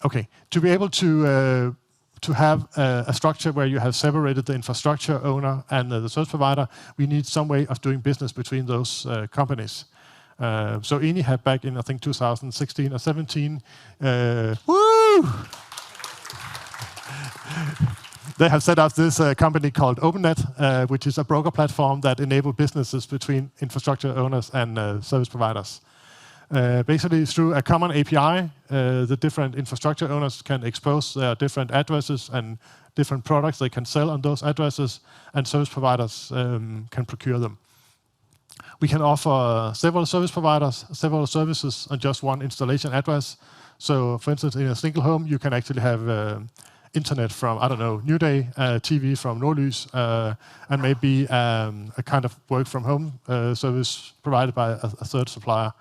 Okay, to be able to have a structure where you have separated the infrastructure owner and the service provider, we need some way of doing business between those companies. So Eni had back in, I think, 2016 or 17, woo! They have set up this company called OpenNet, which is a broker platform that enables businesses between infrastructure owners and service providers. Basically, through a common API, the different infrastructure owners can expose their different addresses and different products they can sell on those addresses, and service providers can procure them. We can offer several service providers, several services on just one installation address. So, for instance, in a single home, you can actually have internet from, I don't know, New Day, TV from Nordlys, and maybe a kind of work from home service provided by a third supplier.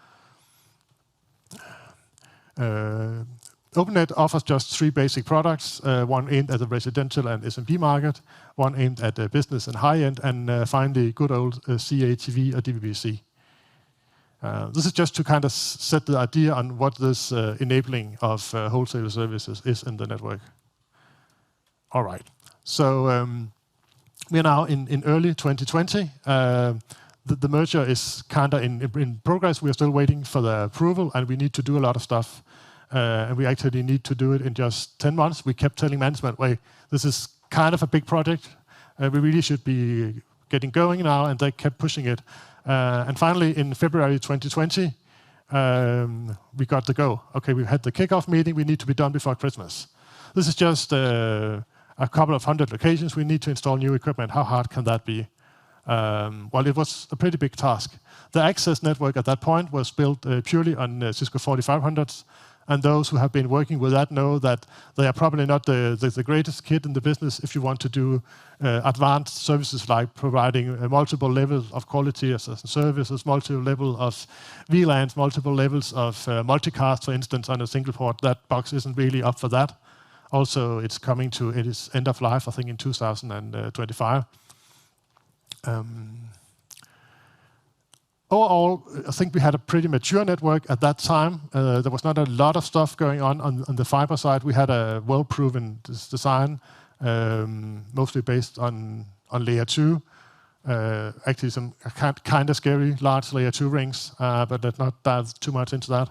OpenNet offers just 3 basic products, one aimed at the residential and SMB market, one aimed at the business and high-end, and finally, good old CA, TV, or DVB-C. This is just to kind of set the idea on what this enabling of wholesale services is in the network. All right, so we are now in early 2020. The merger is kind of in progress. We are still waiting for the approval, and we need to do a lot of stuff. And we actually need to do it in just 10 months. We kept telling management, wait, this is kind of a big project. We really should be getting going now, and they kept pushing it. And finally, in February 2020, we got the go. Okay, we've had the kickoff meeting. We need to be done before Christmas. This is just a couple of 100 locations. We need to install new equipment. How hard can that be? Well, it was a pretty big task. The access network at that point was built purely on Cisco 4500s, and those who have been working with that know that they are probably not the greatest kit in the business if you want to do advanced services like providing multiple levels of quality as services, multiple levels of VLANs, multiple levels of multicast, for instance, on a single port. That box isn't really up for that. Also, it's coming to its end of life, I think, in 2025. Overall, I think we had a pretty mature network at that time. There was not a lot of stuff going on the fiber side. We had a well-proven design, mostly based on layer 2. Actually, some kind of scary large layer 2 rings, but let's not dive too much into that.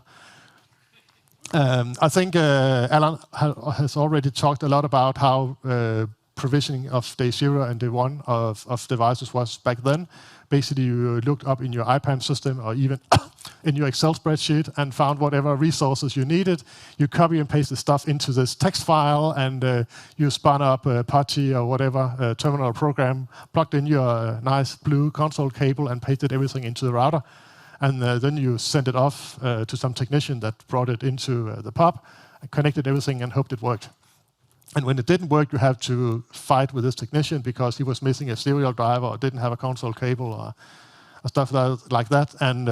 I think Alan has already talked a lot about how provisioning of day 0 and day 1 of devices was back then. Basically, you looked up in your IPAM system or even in your Excel spreadsheet and found whatever resources you needed. You copy and paste the stuff into this text file, and you spun up Apache or whatever terminal program, plugged in your nice blue console cable, and pasted everything into the router. And then you sent it off to some technician that brought it into the pub, and connected everything, and hoped it worked. And when it didn't work, you have to fight with this technician because he was missing a serial driver or didn't have a console cable or stuff like that. And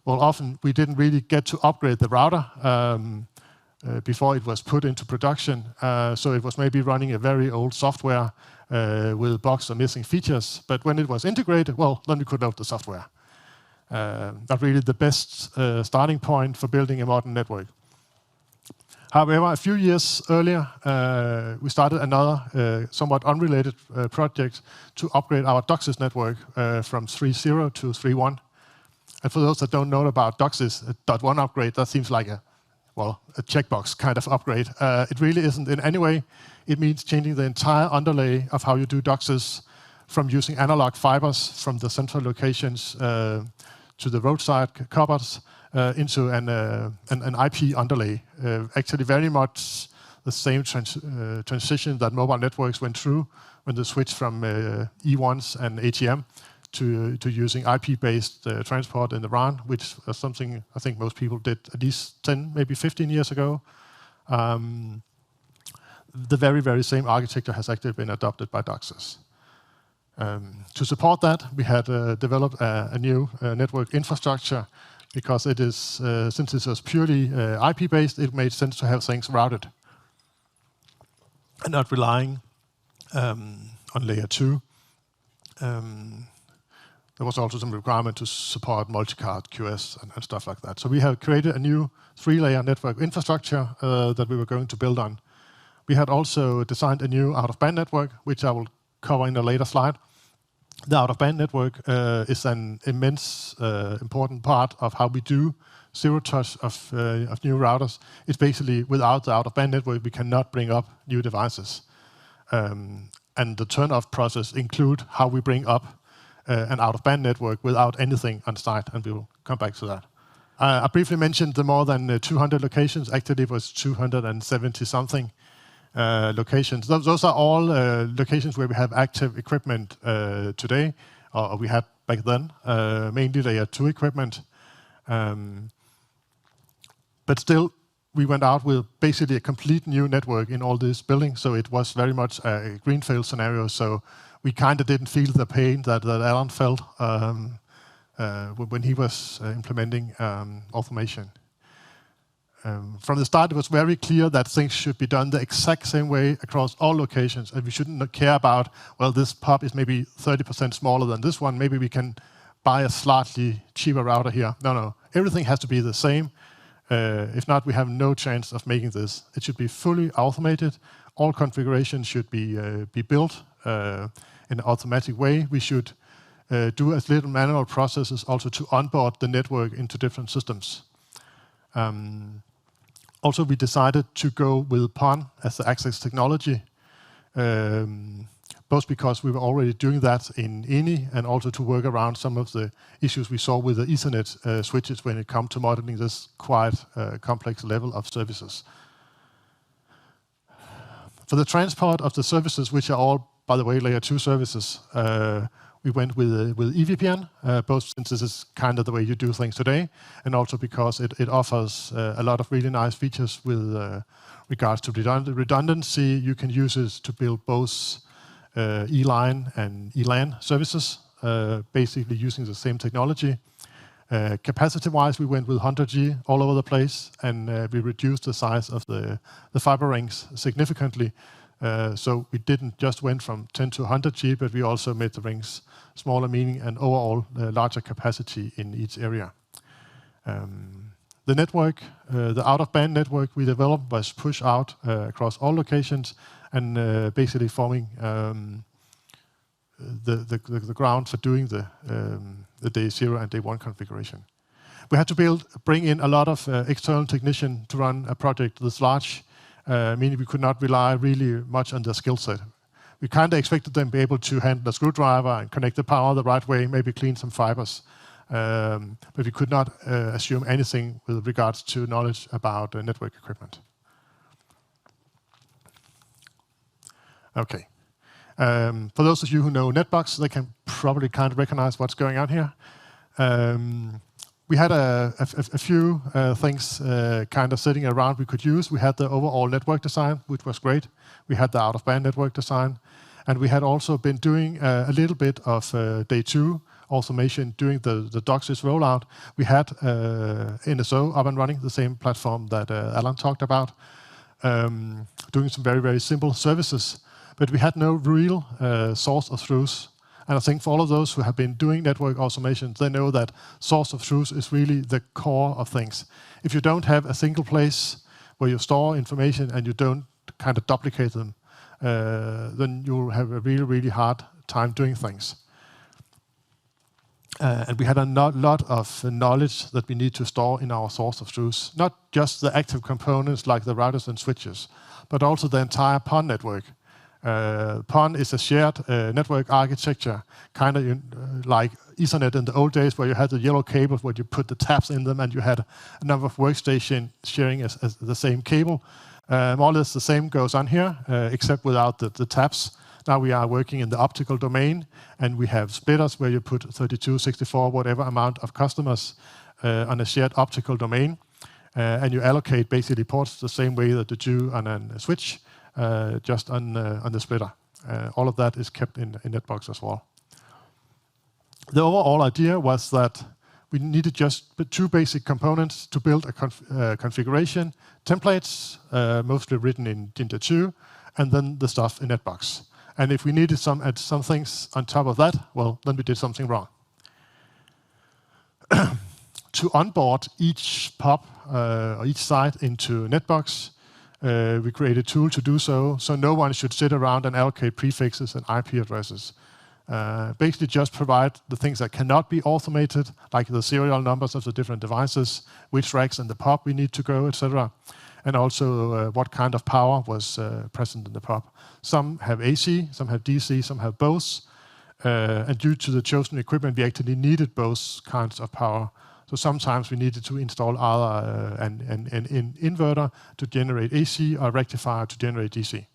well, often we didn't really get to upgrade the router before it was put into production. So it was maybe running a very old software with bugs or missing features. But when it was integrated, well, then we could load the software. Not really the best starting point for building a modern network. However, a few years earlier, we started another somewhat unrelated project to upgrade our DOCSIS network from 3.0 to 3.1. And for those that don't know about DOCSIS, a .1 upgrade, that seems like a checkbox kind of upgrade. It really isn't in any way. It means changing the entire underlay of how you do DOCSIS from using analog fibers from the central locations to the roadside covers into an IP underlay. Actually, very much the same transition that mobile networks went through when they switched from E1s and ATM to using IP-based transport in the RAN, which was something I think most people did at least 10, maybe 15 years ago. The very, very same architecture has actually been adopted by DOCSIS. To support that, we had developed a new network infrastructure because it is, since it was purely IP-based, it made sense to have things routed and not relying on layer 2. Then there was also some requirement to support multicast QS and stuff like that. So we have created a new 3-layer network infrastructure that we were going to build on. We had also designed a new out-of-band network, which I will cover in a later slide. The out-of-band network is an immense, important part of how we do zero-touch of new routers. It's basically, without the out-of-band network, we cannot bring up new devices. And the turn-off process include how we bring up an out-of-band network without anything on site, and we will come back to that. I briefly mentioned the more than 200 locations. Actually, it was 270-something locations. Those are all locations where we have active equipment today, or we had back then, mainly layer 2 equipment. But still, we went out with basically a complete new network in all this building, so it was very much a greenfield scenario. So we kind of didn't feel the pain that Alan felt when he was implementing automation. From the start, it was very clear that things should be done the exact same way across all locations, and we shouldn't care about, well, this pub is maybe 30% smaller than this one. Maybe we can buy a slightly cheaper router here. No. Everything has to be the same. If not, we have no chance of making this. It should be fully automated. All configurations should be built in an automatic way. We should do as little manual processes also to onboard the network into different systems. Also, we decided to go with PON as the access technology, both because we were already doing that in INI and also to work around some of the issues we saw with the Ethernet switches when it comes to modeling this quite complex level of services. For the transport of the services, which are all, by the way, layer 2 services, we went with EVPN, both since this is kind of the way you do things today, and also because it offers a lot of really nice features with regards to redundancy. You can use it to build both E-line and ELAN services, basically using the same technology. Capacity-wise, we went with 100G all over the place, and we reduced the size of the fiber rings significantly. So we didn't just went from 10 to 100G, but we also made the rings smaller, meaning an overall larger capacity in each area. The network, the out-of-band network we developed was pushed out across all locations and basically forming the ground for doing the day 0 and day 1 configuration. We had to bring in a lot of external technicians to run a project this large, meaning we could not rely really much on their skill set. We kind of expected them to be able to handle a screwdriver and connect the power the right way, maybe clean some fibers. But we could not assume anything with regards to knowledge about network equipment. Okay. For those of you who know Netbox, they can probably kind of recognize what's going on here. We had a few things kind of sitting around we could use. We had the overall network design, which was great. We had the out-of-band network design. And we had also been doing a little bit of day 2 automation during the DOCSIS rollout. We had NSO up and running, the same platform that Alan talked about, doing some very, very simple services. But we had no real source of truth. And I think for all of those who have been doing network automation, they know that source of truth is really the core of things. If you don't have a single place where you store information and you don't kind of duplicate them, then you'll have a really, really hard time doing things. And we had a lot of knowledge that we need to store in our source of truth. Not just the active components like the routers and switches, but also the entire PON network. PON is a shared network architecture, kind of like Ethernet in the old days, where you had the yellow cables where you put the taps in them, and you had a number of workstations sharing as the same cable. More or less the same goes on here, except without the taps. Now we are working in the optical domain, and we have splitters where you put 32, 64, whatever amount of customers on a shared optical domain, and you allocate basically ports the same way that you do on a switch. Just on the splitter. All of that is kept in Netbox as well. The overall idea was that we needed just 2 basic components to build a configuration, templates, mostly written in Jinja 2, and then the stuff in Netbox. And if we needed some things on top of that, well, then we did something wrong. to onboard each POP or each site into Netbox, we created a tool to do so, so no one should sit around and allocate prefixes and IP addresses. Basically just provide the things that cannot be automated, like the serial numbers of the different devices, which racks in the POP we need to go, etc. And also what kind of power was present in the POP. Some have AC, some have DC, some have both. And due to the chosen equipment, we actually needed both kinds of power. So sometimes we needed to install either an inverter to generate AC or a rectifier to generate DC.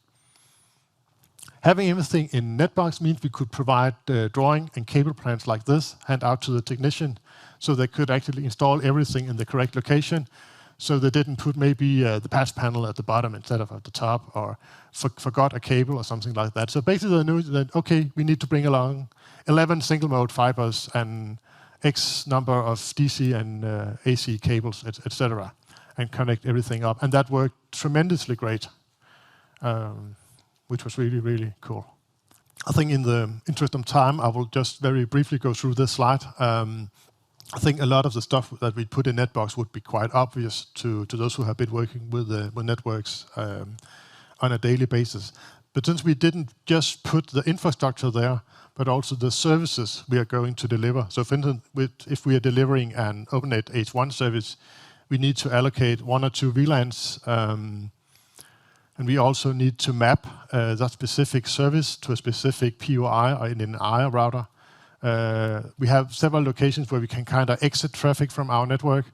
Having everything in Netbox means we could provide drawing and cable plans like this, hand out to the technician, so they could actually install everything in the correct location, so they didn't put maybe the patch panel at the bottom instead of at the top, or forgot a cable or something like that. So basically they knew that, okay, we need to bring along 11 single-mode fibers and X number of DC and AC cables, etc., and connect everything up. And that worked tremendously great. Which was really, really cool. I think in the interest of time, I will just very briefly go through this slide. I think a lot of the stuff that we put in Netbox would be quite obvious to those who have been working with networks on a daily basis. But since we didn't just put the infrastructure there, but also the services we are going to deliver. So for instance, if we are delivering an OpenNet H1 service, we need to allocate 1 or 2 VLANs. And we also need to map that specific service to a specific POI or an NI router. We have several locations where we can kind of exit traffic from our network.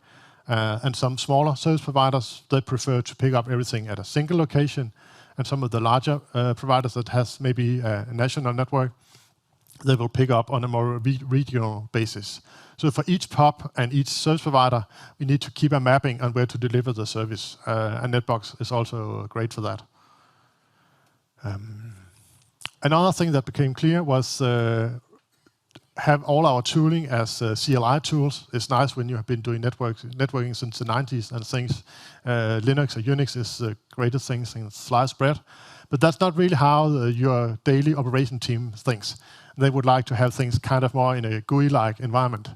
And some smaller service providers, they prefer to pick up everything at a single location. And some of the larger providers that has maybe a national network, they will pick up on a more regional basis. So for each POP and each service provider, we need to keep a mapping on where to deliver the service. And Netbox is also great for that. Another thing that became clear was have all our tooling as CLI tools. It's nice when you have been doing networking since the 90s and things. Linux or Unix is the greatest thing since sliced bread. But that's not really how your daily operation team thinks. They would like to have things kind of more in a GUI-like environment.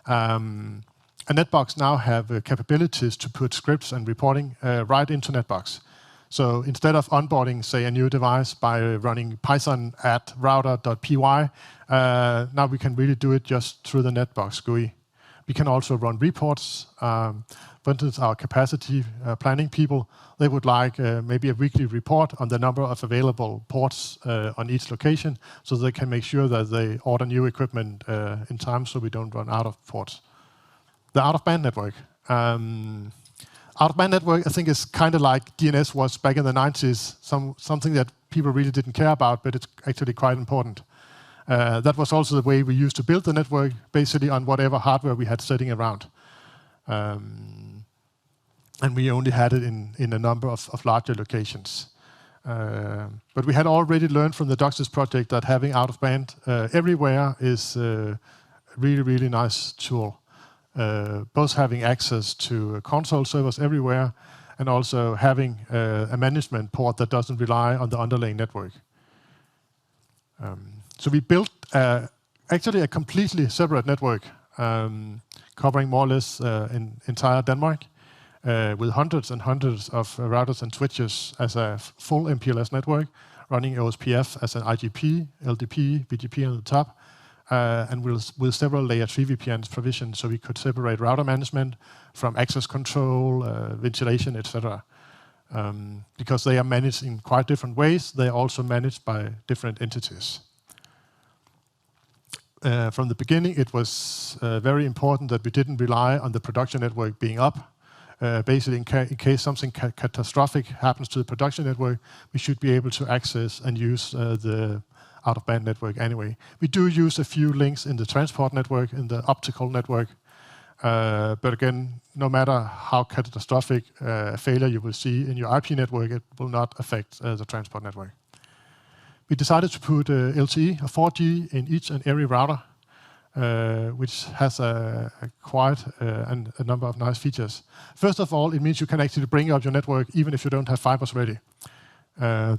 And Netbox now have capabilities to put scripts and reporting right into Netbox. So instead of onboarding, say, a new device by running Python at router.py, now we can really do it just through the Netbox GUI. We can also run reports. For instance, our capacity planning people, they would like maybe a weekly report on the number of available ports on each location, so they can make sure that they order new equipment in time so we don't run out of ports. The out-of-band network. Out-of-band network, I think, is kind of like DNS was back in the 90s, something that people really didn't care about, but it's actually quite important. That was also the way we used to build the network, basically on whatever hardware we had sitting around. And we only had it in a number of larger locations. But we had already learned from the DOCSIS project that having out-of-band everywhere is a really, really nice tool. Both having access to console servers everywhere and also having a management port that doesn't rely on the underlying network. So we built actually a completely separate network covering more or less entire Denmark with hundreds and hundreds of routers and switches as a full MPLS network, running OSPF as an IGP, LDP, BGP on the top, and with several layer 3 VPNs provisioned so we could separate router management from access control, ventilation, etc. Because they are managed in quite different ways, they are also managed by different entities. From the beginning, it was very important that we didn't rely on the production network being up. Basically, in case something catastrophic happens to the production network, we should be able to access and use the out-of-band network anyway. We do use a few links in the transport network, in the optical network. But again, no matter how catastrophic failure you will see in your IP network, it will not affect the transport network. We decided to put LTE or 4G in each and every router, which has quite a number of nice features. First of all, it means you can actually bring up your network even if you don't have fibers ready,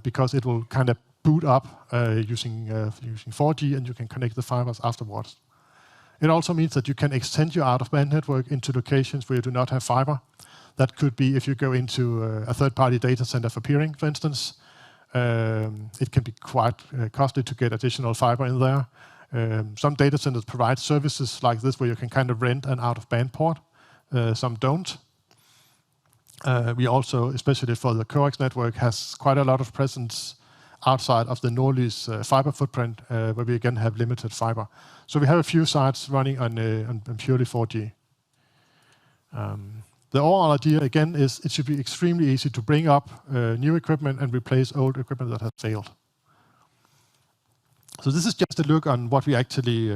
because it will kind of boot up using 4G, and you can connect the fibers afterwards. It also means that you can extend your out-of-band network into locations where you do not have fiber. That could be if you go into a third-party data center for peering, for instance. It can be quite costly to get additional fiber in there. Some data centers provide services like this where you can kind of rent an out-of-band port. Some don't. We also, especially for the coax network, has quite a lot of presence outside of the Norlys fiber footprint, where we again have limited fiber. So we have a few sites running on purely 4G. The overall idea, again, is it should be extremely easy to bring up new equipment and replace old equipment that has failed. So this is just a look on what we actually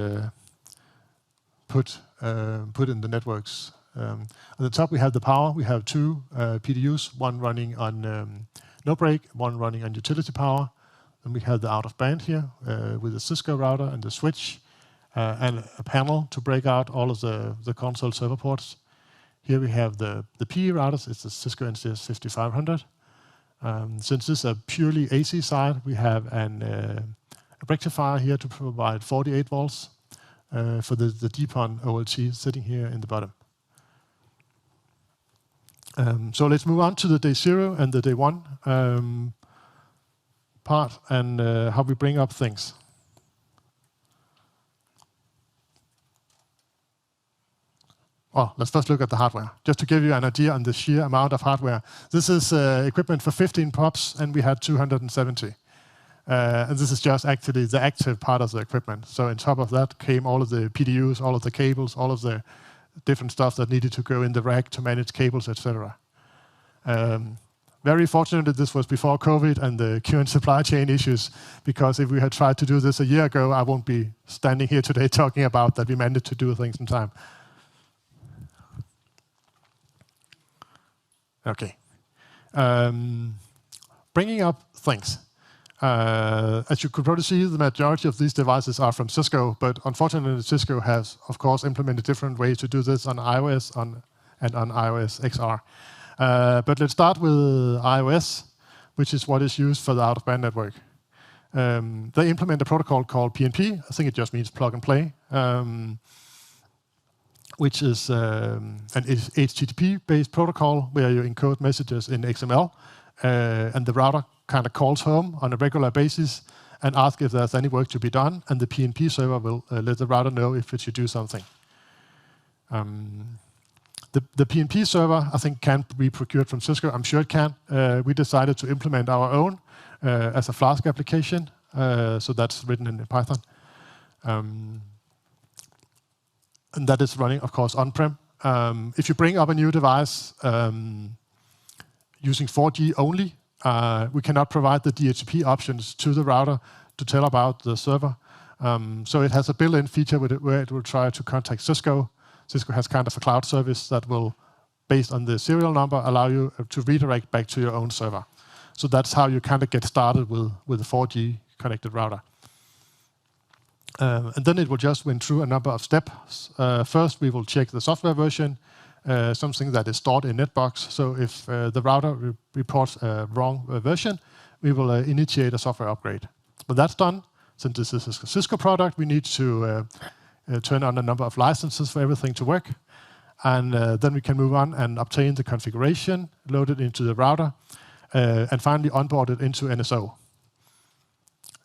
put in the networks. At the top, we have the power. We have two PDUs, one running on no break, one running on utility power. Then we have the out-of-band here with the Cisco router and the switch and a panel to break out all of the console server ports. Here we have the PE routers. It's the Cisco NCS 5500. Since this is a purely AC side, we have a rectifier here to provide 48 volts for the DPON OLT sitting here in the bottom. So let's move on to the day 0 and the day 1 part and how we bring up things. Well, let's first look at the hardware. Just to give you an idea on the sheer amount of hardware. This is equipment for 15 POPs, and we had 270. And this is just actually the active part of the equipment. So on top of that came all of the PDUs, all of the cables, all of the different stuff that needed to go in the rack to manage cables, etc. Very fortunately, this was before COVID and the current supply chain issues, because if we had tried to do this a year ago, I won't be standing here today talking about that we managed to do things in time. Okay. Bringing up things. As you could probably see, the majority of these devices are from Cisco, but unfortunately, Cisco has, of course, implemented different ways to do this on iOS and on iOS XR. But let's start with iOS, which is what is used for the out-of-band network. They implement a protocol called PNP. I think it just means plug and play, which is an HTTP-based protocol where you encode messages in XML, and the router kind of calls home on a regular basis and asks if there's any work to be done, and the PNP server will let the router know if it should do something. The PNP server, I think, can be procured from Cisco. I'm sure it can. We decided to implement our own as a Flask application, so that's written in Python. And that is running, of course, on-prem. If you bring up a new device using 4G only, we cannot provide the DHCP options to the router to tell about the server. So it has a built-in feature where it will try to contact Cisco. Cisco has kind of a cloud service that will, based on the serial number, allow you to redirect back to your own server. So that's how you kind of get started with a 4G connected router. And then it will just went through a number of steps. First, we will check the software version, something that is stored in Netbox. So if the router reports a wrong version, we will initiate a software upgrade. When that's done, since this is a Cisco product, we need to turn on a number of licenses for everything to work. And then we can move on and obtain the configuration, load it into the router, and finally onboard it into NSO.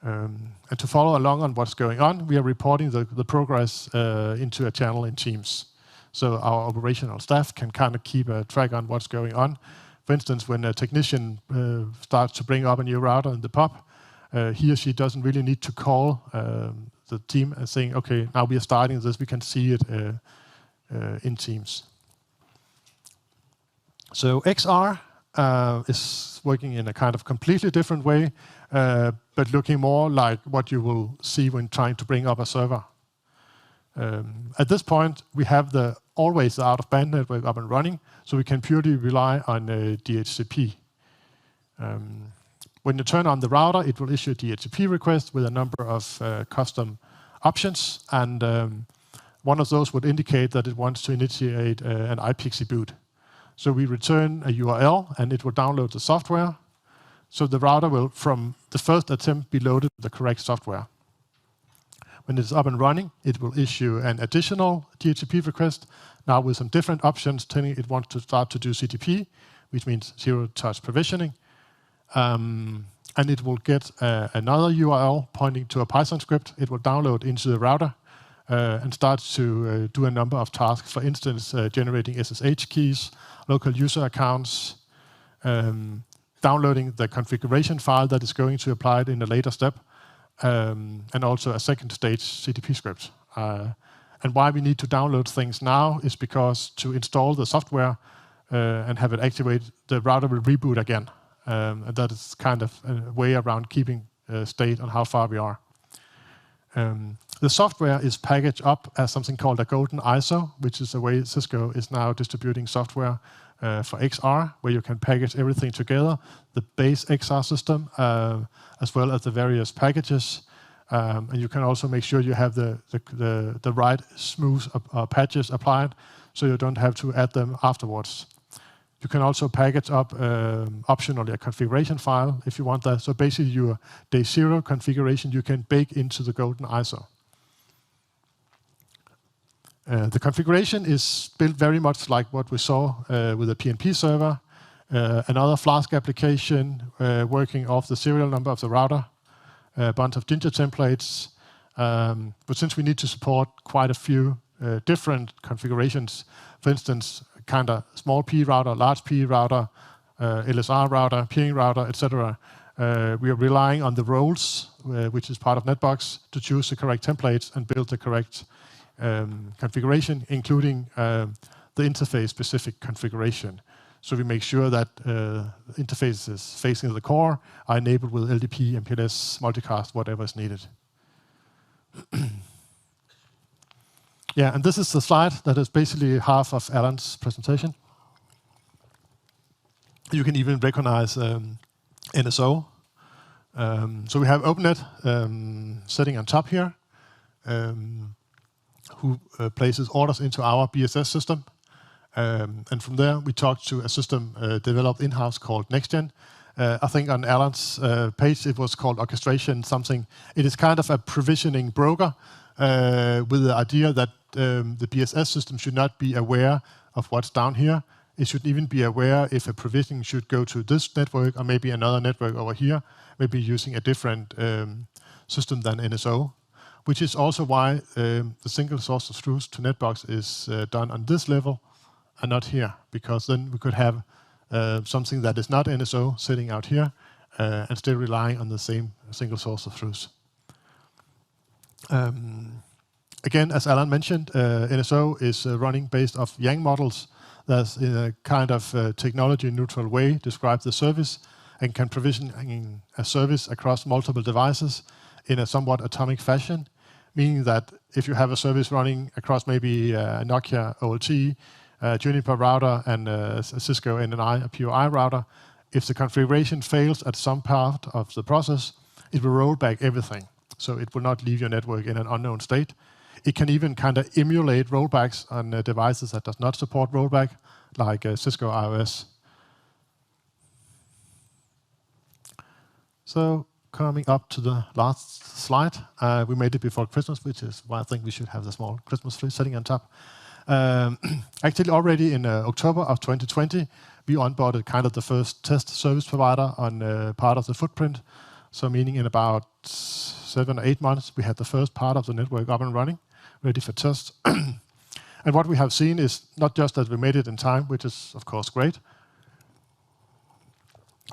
And to follow along on what's going on, we are reporting the progress into a channel in Teams. So our operational staff can kind of keep a track on what's going on. For instance, when a technician starts to bring up a new router in the POP, he or she doesn't really need to call the team and saying, okay, now we are starting this, we can see it in Teams. So XR is working in a kind of completely different way, but looking more like what you will see when trying to bring up a server. At this point, we have always the out-of-band network up and running, so we can purely rely on DHCP. When you turn on the router, it will issue a DHCP request with a number of custom options, and one of those would indicate that it wants to initiate an iPXE boot. So we return a URL, and it will download the software. So the router will, from the first attempt, be loaded with the correct software. When it's up and running, it will issue an additional DHCP request, now with some different options, telling it wants to start to do CTP, which means zero-touch provisioning. And it will get another URL pointing to a Python script. It will download into the router and start to do a number of tasks. For instance, generating SSH keys, local user accounts, downloading the configuration file that is going to apply it in a later step, and also a second stage CTP script. And why we need to download things now is because to install the software and have it activate, the router will reboot again. And that is kind of a way around keeping state on how far we are. The software is packaged up as something called a golden ISO, which is the way Cisco is now distributing software for XR, where you can package everything together, the base XR system, as well as the various packages. And you can also make sure you have the right smooth patches applied, so you don't have to add them afterwards. You can also package up optionally a configuration file if you want that. So basically your day zero configuration you can bake into the golden ISO. The configuration is built very much like what we saw with a PnP server, another Flask application working off the serial number of the router, a bunch of Jinja templates. But since we need to support quite a few different configurations, for instance, kind of small P router, large P router, LSR router, peering router, etc., we are relying on the roles, which is part of Netbox, to choose the correct templates and build the correct configuration, including the interface-specific configuration. So we make sure that interfaces facing the core are enabled with LDP, MPLS, multicast, whatever is needed. Yeah, and this is the slide that is basically half of Alan's presentation. You can even recognize NSO. So we have OpenNet sitting on top here, who places orders into our BSS system. And from there, we talk to a system developed in-house called NextGen. I think on Alan's page, it was called Orchestration something. It is kind of a provisioning broker with the idea that the BSS system should not be aware of what's down here. It should even be aware if a provisioning should go to this network or maybe another network over here, maybe using a different system than NSO, which is also why the single source of truth to Netbox is done on this level and not here, because then we could have something that is not NSO sitting out here and still relying on the same single source of truth. Again, as Alan mentioned, NSO is running based off Yang models that in a kind of technology-neutral way describe the service and can provision a service across multiple devices in a somewhat atomic fashion, meaning that if you have a service running across maybe a Nokia OLT, a Juniper router, and a Cisco NNI, a POI router, if the configuration fails at some part of the process, it will roll back everything. So it will not leave your network in an unknown state. It can even kind of emulate rollbacks on devices that does not support rollback, like Cisco iOS. So coming up to the last slide, we made it before Christmas, which is why I think we should have the small Christmas tree sitting on top. Actually, already in October of 2020, we onboarded kind of the first test service provider on part of the footprint. So meaning in about 7 or 8 months, we had the first part of the network up and running, ready for test. And what we have seen is not just that we made it in time, which is of course great,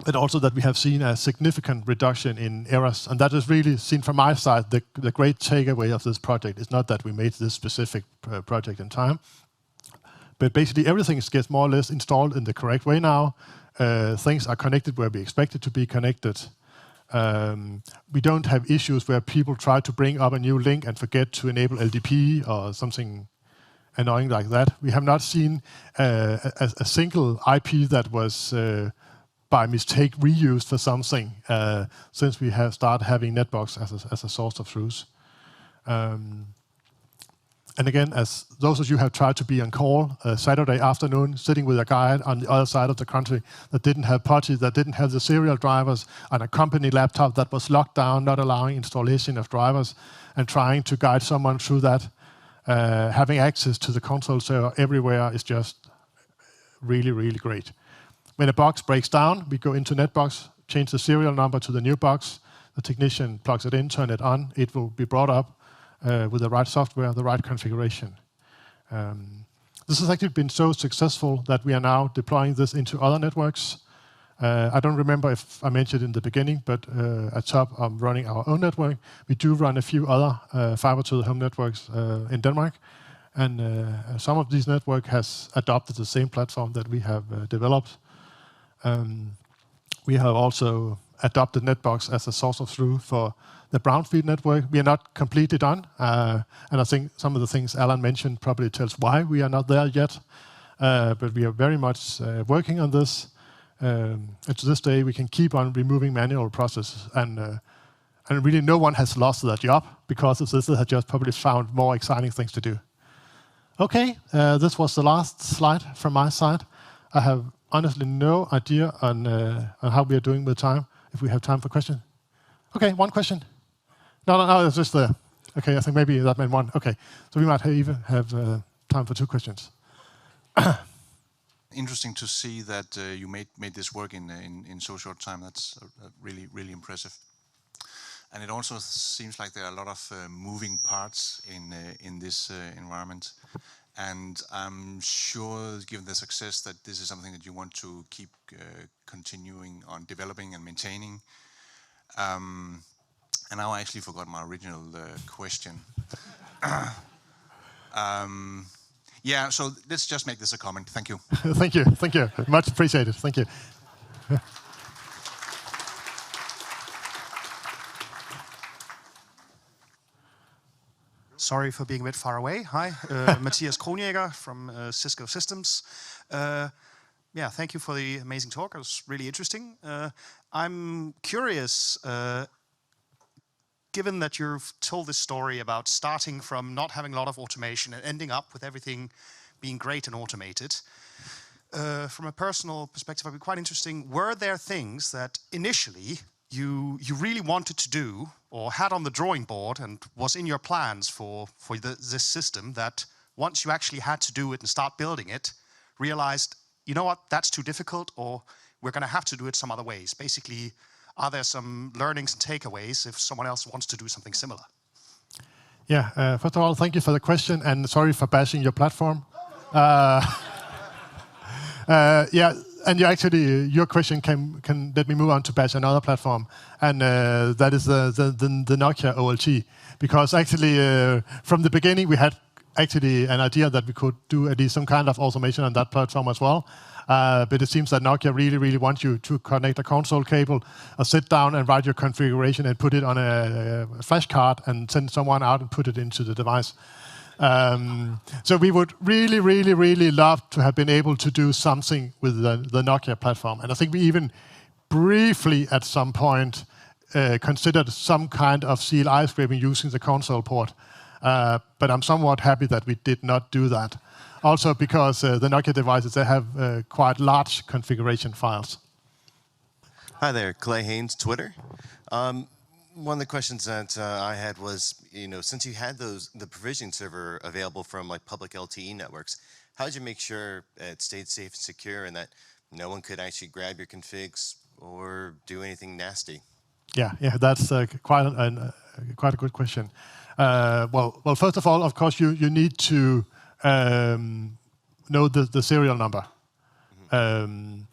but also that we have seen a significant reduction in errors. And that is really seen from my side, the great takeaway of this project is not that we made this specific project in time, but basically everything gets more or less installed in the correct way now. Things are connected where we expect it to be connected. We don't have issues where people try to bring up a new link and forget to enable LDP or something annoying like that. We have not seen a single IP that was by mistake reused for something since we have started having Netbox as a source of truth. And again, as those of you have tried to be on call Saturday afternoon, sitting with a guy on the other side of the country that didn't have POTI, that didn't have the serial drivers, on a company laptop that was locked down, not allowing installation of drivers, and trying to guide someone through that, having access to the console server everywhere is just really, really great. When a box breaks down, we go into Netbox, change the serial number to the new box, the technician plugs it in, turn it on, it will be brought up with the right software, the right configuration. This has actually been so successful that we are now deploying this into other networks. I don't remember if I mentioned in the beginning, but at top I'm running our own network. We do run a few other fiber to the home networks in Denmark. And some of these networks has adopted the same platform that we have developed. We have also adopted Netbox as a source of truth for the brownfield network. We are not completely done, and I think some of the things Alan mentioned probably tells why we are not there yet, but we are very much working on this. And to this day, we can keep on removing manual processes, and really no one has lost their job because of this. They have just probably found more exciting things to do. Okay, this was the last slide from my side. I have honestly no idea on how we are doing with time, if we have time for questions. Okay, one question. No, it's just the... Okay, I think maybe that meant one. Okay, so we might even have time for 2 questions. Interesting to see that you made this work in so short time. That's really, really impressive. And it also seems like there are a lot of moving parts in this environment. And I'm sure, given the success, that this is something that you want to keep continuing on developing and maintaining. And now I actually forgot my original question. Yeah, so let's just make this a comment. Thank you. Thank you. Much appreciated. Thank you. Sorry for being a bit far away. Hi, Matthias Kronjäger from Cisco Systems. Yeah, thank you for the amazing talk. It was really interesting. I'm curious, given that you've told this story about starting from not having a lot of automation and ending up with everything being great and automated, from a personal perspective, I'd be quite interesting. Were there things that initially you really wanted to do or had on the drawing board and was in your plans for this system that once you actually had to do it and start building it, realized, you know what, that's too difficult, or we're going to have to do it some other ways? Basically, are there some learnings and takeaways if someone else wants to do something similar? Yeah, first of all, thank you for the question, and sorry for bashing your platform. Yeah, and your question can let me move on to bash another platform, and that is the Nokia OLT. Because actually, from the beginning, we had actually an idea that we could do at least some kind of automation on that platform as well. But it seems that Nokia really, really wants you to connect a console cable, or sit down and write your configuration and put it on a flash card and send someone out and put it into the device. So we would really, really, really love to have been able to do something with the Nokia platform. And I think we even briefly at some point considered some kind of CLI scripting using the console port. But I'm somewhat happy that we did not do that. Also because the Nokia devices, they have quite large configuration files. Hi there, Clay Haynes, Twitter. One of the questions that I had was, since you had the provisioning server available from like public LTE networks, how did you make sure it stayed safe and secure and that no one could actually grab your configs or do anything nasty? Yeah, that's quite a good question. Well, first of all, of course, you need to know the serial number. And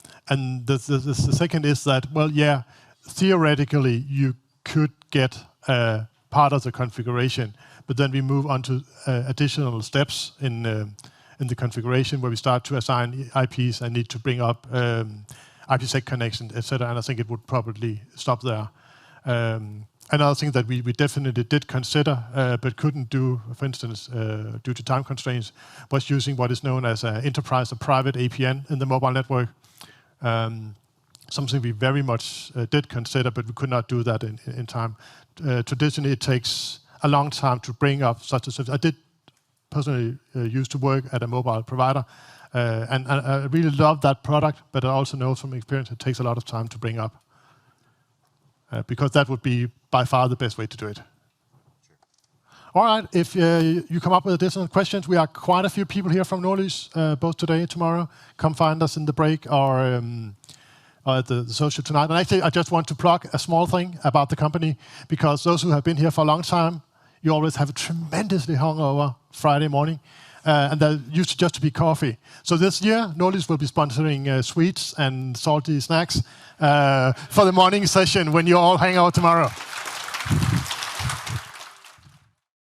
the second is that, well, yeah, theoretically, you could get part of the configuration, but then we move on to additional steps in the configuration where we start to assign IPs and need to bring up IPsec connections, etc. And I think it would probably stop there. Another thing that we definitely did consider, but couldn't do, for instance, due to time constraints, was using what is known as an enterprise or private APN in the mobile network. Something we very much did consider, but we could not do that in time. Traditionally, it takes a long time to bring up such a service. I did personally used to work at a mobile provider, and I really love that product, but I also know from experience it takes a lot of time to bring up, because that would be by far the best way to do it. All right, if you come up with additional questions, we are quite a few people here from Nordlys, both today and tomorrow. Come find us in the break or at the social tonight. And actually, I just want to plug a small thing about the company, because those who have been here for a long time, you always have a tremendously hungover Friday morning, and there used to just to be coffee. So this year, Nordlys will be sponsoring sweets and salty snacks for the morning session when you all hang out tomorrow.